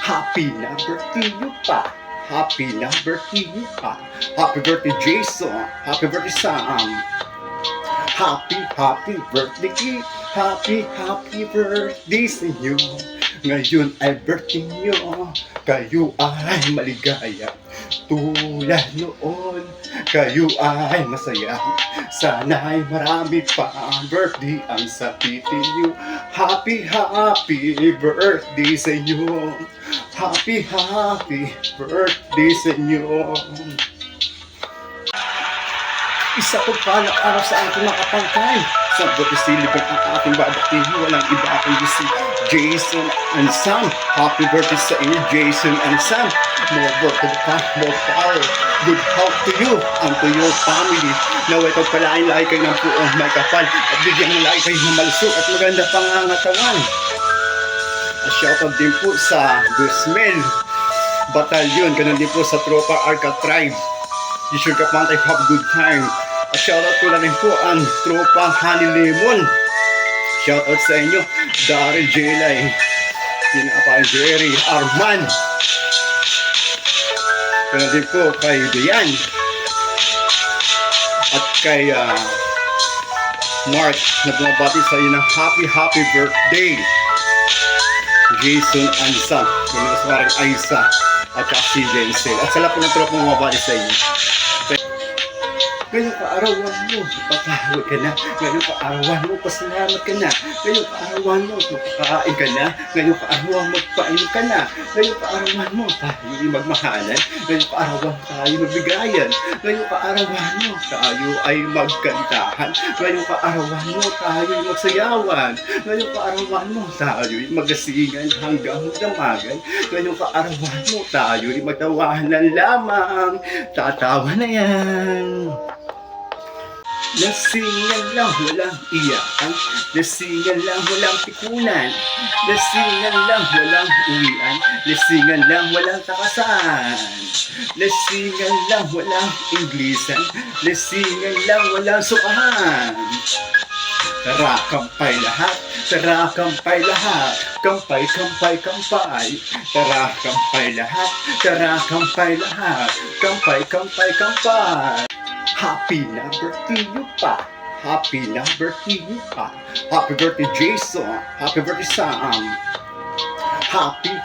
Happy na birthday you pa. Happy na birthday you pa. Happy birthday Jason. Happy birthday Sam. Happy birthday. Happy birthday sa inyo. Ngayon ay birthday nyo. Kayo ay maligaya. Tulad noon, kayo ay masaya. Sana'y marami pa ang birthday ang sapitin nyo. Happy birthday sa inyo. Happy birthday sa inyo. Isa po palang araw sa ating makapangkay. Sa Botisilibang ang ating babatiin. Walang iba kundi si Jason and Sam. Happy birthday sa inyo, Jason and Sam. More birthday pa, more power. Good health to you and to your family. Naway pagpalain lagi kayo ng puong may kapal. At bigyan ng lagi kayo ng malusog at maganda pangangatawan. At shoutout din po sa Guzmel Batalyon. Ganun din po sa Tropa Arca Tribe. You sure ka pantay, have good time. At shoutout ko na rin po ang Tropa Honey Lemon. Shoutout sa inyo, Daryl Jelay, Pinapa Jerry, Arman. Kaya din po kay Diane. At kay Mark na bumabati sa inyo ng happy birthday. Jason and Sam. Yung mga sarang Aisa at si Denzel. At sa lahat po ng tropa bumabati sa inyo. Ngayong kaarawan mo, papahawag ka na. Ngayong kaarawan mo, pasalamat ka na. Ngayong kaarawan mo, magpakain ka na. Ngayong kaarawan mo, magpain ka na. Ngayong kaarawan mo, tayo magmahalan. Ngayong kaarawan tayo magbigayan. Ngayong kaarawan mo, tayo ay magkantahan. Ngayong kaarawan mo, tayo ay magsayawan. Ngayong kaarawan mo, tayo ay magasingan hanggang damagan. Ngayong kaarawan mo, tayo ay magtawanan lamang. Tatawa na yan. Lasingan lang, walang iyakan. Lasingan lang, walang pikunan. Lasingan lang, walang uwian. Lasingan lang, walang takasan. Lasingan lang, walang Inglisan. Lasingan lang, walang sukahan. Tara, kampay lahat. Tara, kampay lahat. Kampay. Tara, kampay lahat. Tara, kampay lahat. Kampay. Happy na birthday you pa. Happy na birthday you pa. Happy birthday Jason. Happy birthday Sam. Happy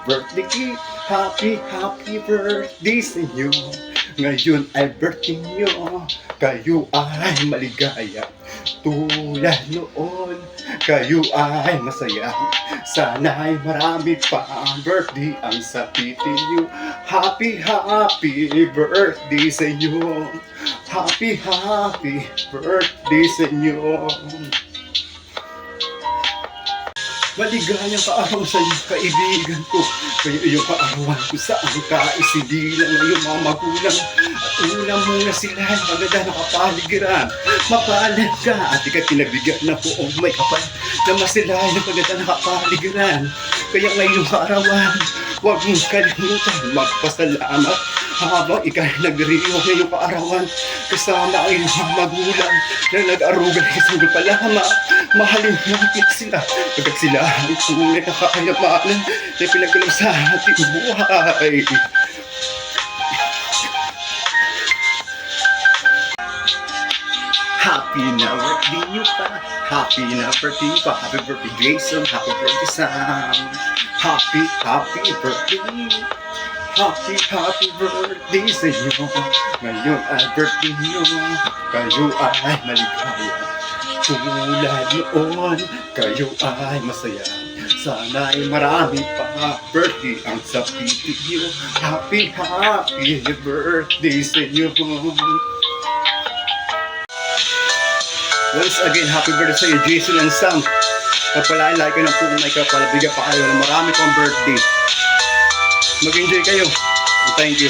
birthday. Happy birthday sa inyo. Ngayon ay birthday nyo. Kayo ay maligaya. Tulad noon, kayo ay masaya. Sana'y marami pa ang birthday ang sapitin nyo. Happy birthday sa inyo. Happy birthday sa inyo. Maligayang kaaraw sa iyo, kaibigan ko. Kaya iyong kaarawan ko saan ka isibilang ng iyong mga magulang. At ulam mo na sila ang maganda na kapaligiran. Mapalad ka at ika'y pinabigyan na poong may kapal na masilayan ng maganda na kapaligiran. Kaya ngayong kaarawan, huwag mong kalimutan magpasalamat habang ika'y nagdiriyo ngayong kaarawan. Kasama ang iyong mga magulang na nag-arugan ng isang palama. Mahalin natin sila kapag sila ay tunay na kakayamanan na pinagkalam sa ating buhay. Happy na birthday you pa. Happy na birthday you pa. Happy birthday Jason. Happy birthday Sam. Happy birthday. Happy birthday sa inyo. Ngayon ay birthday nyo. Kayo ay maligaya. Tulad noon, kayo ay masaya. Sana'y marami pa birthday ang sapitin nyo. Happy birthday sa inyo. Once again, happy birthday sa iyo, Jason and Sam. Pagpalain lagi kayo ng puong may kapal. Bigyan pa kayo ng marami pang birthday. Mag-enjoy kayo. Thank you.